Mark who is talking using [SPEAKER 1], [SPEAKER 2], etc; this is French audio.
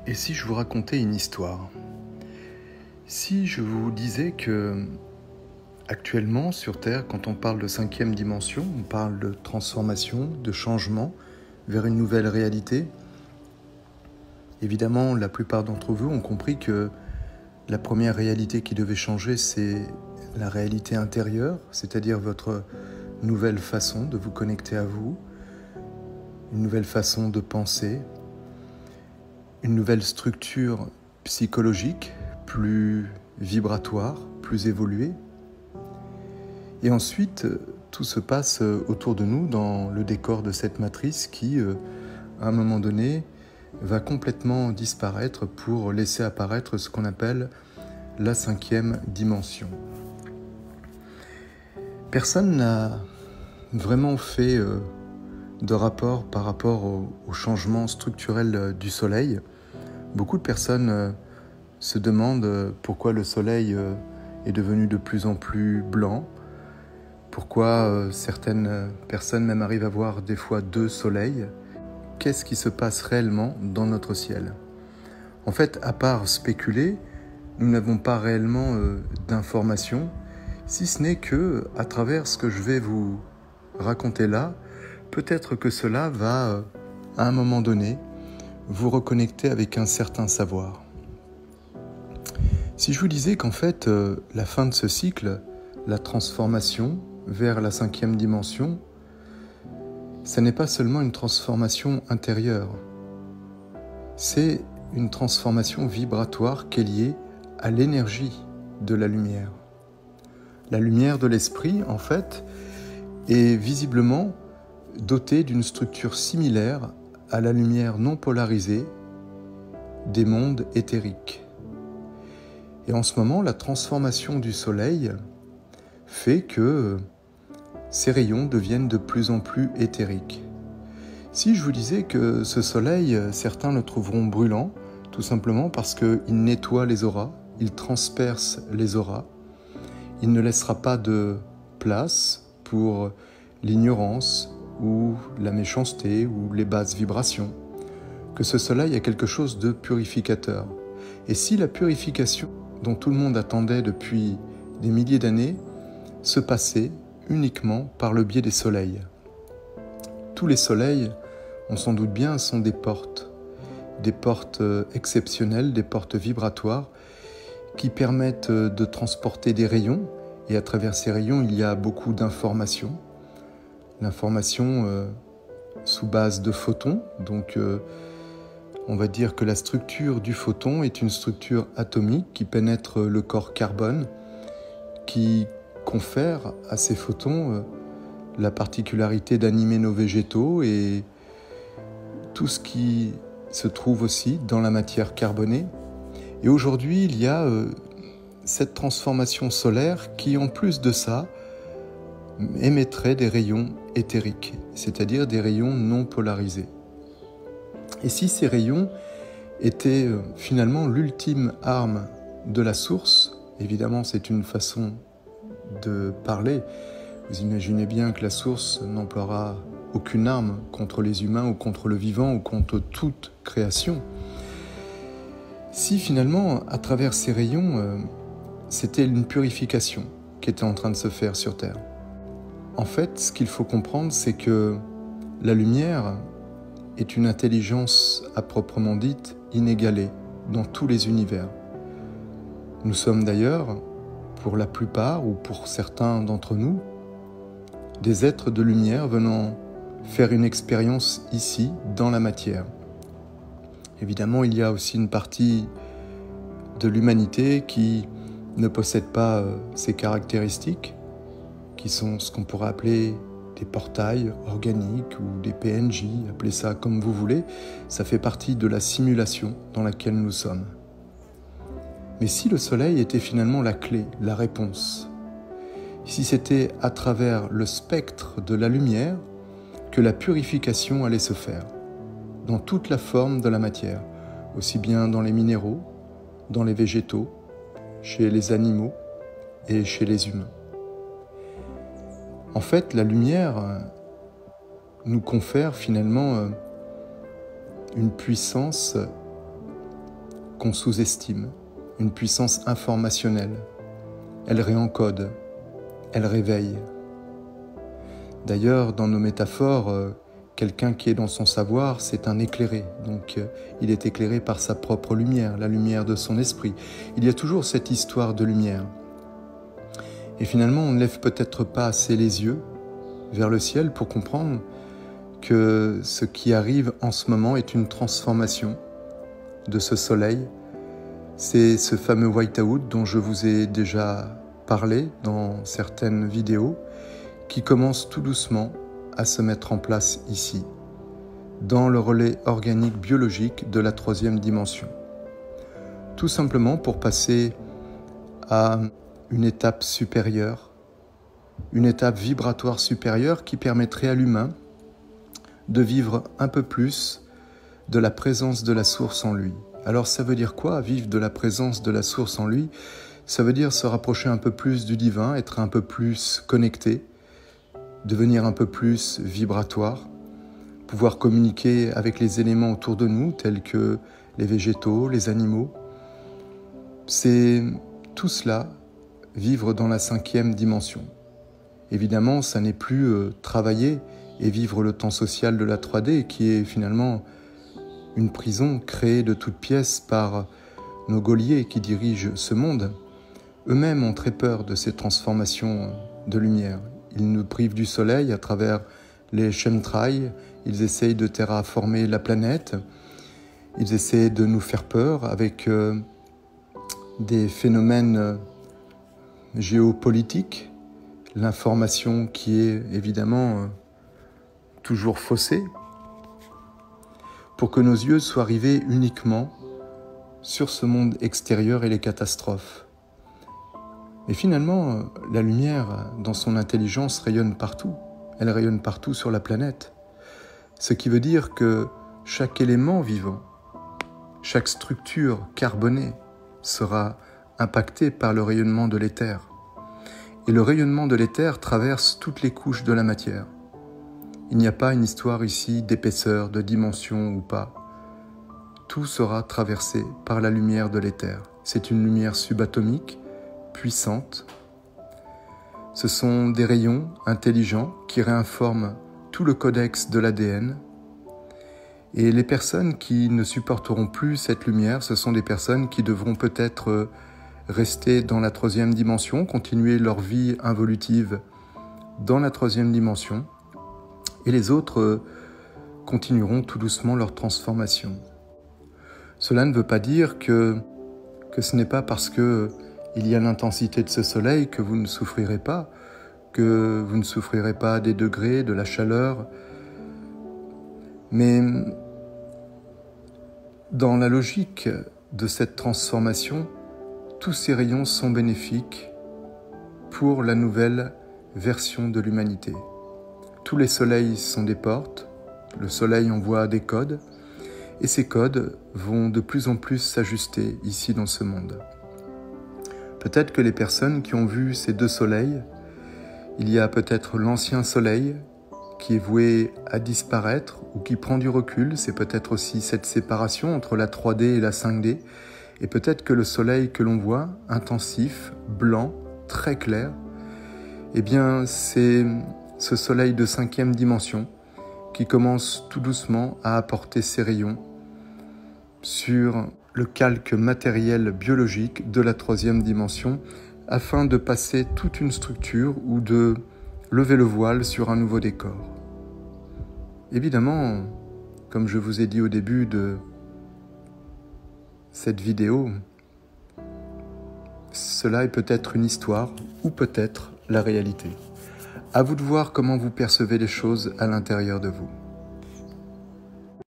[SPEAKER 1] Et si je vous racontais une histoire? Si je vous disais que, actuellement, sur Terre, quand on parle de 5e dimension, on parle de transformation, de changement vers une nouvelle réalité. Évidemment, la plupart d'entre vous ont compris que la première réalité qui devait changer, c'est la réalité intérieure, c'est-à-dire votre nouvelle façon de vous connecter à vous, une nouvelle façon de penser, une nouvelle structure psychologique, plus vibratoire, plus évoluée. Et ensuite, tout se passe autour de nous dans le décor de cette matrice qui, à un moment donné, va complètement disparaître pour laisser apparaître ce qu'on appelle la 5e dimension. Personne n'a vraiment fait de rapport par rapport au changement structurel du Soleil. Beaucoup de personnes se demandent pourquoi le Soleil est devenu de plus en plus blanc, pourquoi certaines personnes même arrivent à voir des fois 2 soleils. Qu'est-ce qui se passe réellement dans notre ciel? En fait, à part spéculer, nous n'avons pas réellement d'informations, si ce n'est que, à travers ce que je vais vous raconter là, peut-être que cela va, à un moment donné, vous reconnecter avec un certain savoir. Si je vous disais qu'en fait, la fin de ce cycle, la transformation vers la 5e dimension, ce n'est pas seulement une transformation intérieure, c'est une transformation vibratoire qui est liée à l'énergie de la lumière. La lumière de l'esprit, en fait, est visiblement dotée d'une structure similaire à la lumière non polarisée des mondes éthériques. Et en ce moment, la transformation du Soleil fait que ces rayons deviennent de plus en plus éthériques. Si je vous disais que ce Soleil, certains le trouveront brûlant, tout simplement parce qu'il nettoie les auras, il transperce les auras, il ne laissera pas de place pour l'ignorance ou la méchanceté ou les basses vibrations, que ce Soleil a quelque chose de purificateur. Et si la purification dont tout le monde attendait depuis des milliers d'années se passait uniquement par le biais des soleils. Tous les soleils, on s'en doute bien, sont des portes exceptionnelles, des portes vibratoires qui permettent de transporter des rayons, et à travers ces rayons, il y a beaucoup d'informations. L'information sous base de photons, donc on va dire que la structure du photon est une structure atomique qui pénètre le corps carbone, qui confère à ces photons la particularité d'animer nos végétaux et tout ce qui se trouve aussi dans la matière carbonée. Et aujourd'hui, il y a cette transformation solaire qui, en plus de ça, émettrait des rayons éthériques, c'est-à-dire des rayons non polarisés. Et si ces rayons étaient finalement l'ultime arme de la source, évidemment c'est une façon de parler, vous imaginez bien que la source n'emploiera aucune arme contre les humains ou contre le vivant ou contre toute création. Si finalement, à travers ces rayons, c'était une purification qui était en train de se faire sur Terre. En fait, ce qu'il faut comprendre, c'est que la lumière est une intelligence à proprement dite inégalée dans tous les univers. Nous sommes d'ailleurs, pour la plupart ou pour certains d'entre nous, des êtres de lumière venant faire une expérience ici, dans la matière. Évidemment, il y a aussi une partie de l'humanité qui ne possède pas ces caractéristiques, qui sont ce qu'on pourrait appeler des portails organiques ou des PNJ, appelez ça comme vous voulez, ça fait partie de la simulation dans laquelle nous sommes. Mais si le Soleil était finalement la clé, la réponse, si c'était à travers le spectre de la lumière que la purification allait se faire, dans toute la forme de la matière, aussi bien dans les minéraux, dans les végétaux, chez les animaux et chez les humains. En fait, la lumière nous confère finalement une puissance qu'on sous-estime, une puissance informationnelle. Elle réencode, elle réveille. D'ailleurs, dans nos métaphores, quelqu'un qui est dans son savoir, c'est un éclairé. Donc, il est éclairé par sa propre lumière, la lumière de son esprit. Il y a toujours cette histoire de lumière. Et finalement, on ne lève peut-être pas assez les yeux vers le ciel pour comprendre que ce qui arrive en ce moment est une transformation de ce soleil. C'est ce fameux whiteout dont je vous ai déjà parlé dans certaines vidéos, qui commence tout doucement à se mettre en place ici, dans le relais organique biologique de la 3e dimension. Tout simplement pour passer à une étape supérieure, une étape vibratoire supérieure qui permettrait à l'humain de vivre un peu plus de la présence de la source en lui. Alors ça veut dire quoi, vivre de la présence de la source en lui? Ça veut dire se rapprocher un peu plus du divin, être un peu plus connecté, devenir un peu plus vibratoire, pouvoir communiquer avec les éléments autour de nous, tels que les végétaux, les animaux. C'est tout cela, vivre dans la 5e dimension. Évidemment, ça n'est plus travailler et vivre le temps social de la 3D, qui est finalement une prison créée de toutes pièces par nos geôliers qui dirigent ce monde. Eux-mêmes ont très peur de ces transformations de lumière. Ils nous privent du soleil à travers les chemtrails, ils essayent de terraformer la planète, ils essaient de nous faire peur avec des phénomènes géopolitiques, l'information qui est évidemment toujours faussée, pour que nos yeux soient rivés uniquement sur ce monde extérieur et les catastrophes. Et finalement, la lumière, dans son intelligence, rayonne partout. Elle rayonne partout sur la planète. Ce qui veut dire que chaque élément vivant, chaque structure carbonée sera impactée par le rayonnement de l'éther. Et le rayonnement de l'éther traverse toutes les couches de la matière. Il n'y a pas une histoire ici d'épaisseur, de dimension ou pas. Tout sera traversé par la lumière de l'éther. C'est une lumière subatomique, puissante. Ce sont des rayons intelligents qui réinforment tout le codex de l'ADN. Et les personnes qui ne supporteront plus cette lumière, ce sont des personnes qui devront peut-être rester dans la 3e dimension, continuer leur vie involutive dans la 3e dimension, et les autres continueront tout doucement leur transformation. Cela ne veut pas dire que ce n'est pas parce que il y a l'intensité de ce soleil que vous ne souffrirez pas, que vous ne souffrirez pas des degrés, de la chaleur. Mais dans la logique de cette transformation, tous ces rayons sont bénéfiques pour la nouvelle version de l'humanité. Tous les soleils sont des portes, le soleil envoie des codes, et ces codes vont de plus en plus s'ajuster ici dans ce monde. Peut-être que les personnes qui ont vu ces 2 soleils, il y a peut-être l'ancien soleil qui est voué à disparaître ou qui prend du recul, c'est peut-être aussi cette séparation entre la 3D et la 5D, et peut-être que le soleil que l'on voit, intensif, blanc, très clair, eh bien c'est ce soleil de 5e dimension qui commence tout doucement à apporter ses rayons sur le calque matériel biologique de la 3e dimension afin de passer toute une structure ou de lever le voile sur un nouveau décor. Évidemment, comme je vous ai dit au début de cette vidéo, cela est peut-être une histoire ou peut-être la réalité. À vous de voir comment vous percevez les choses à l'intérieur de vous.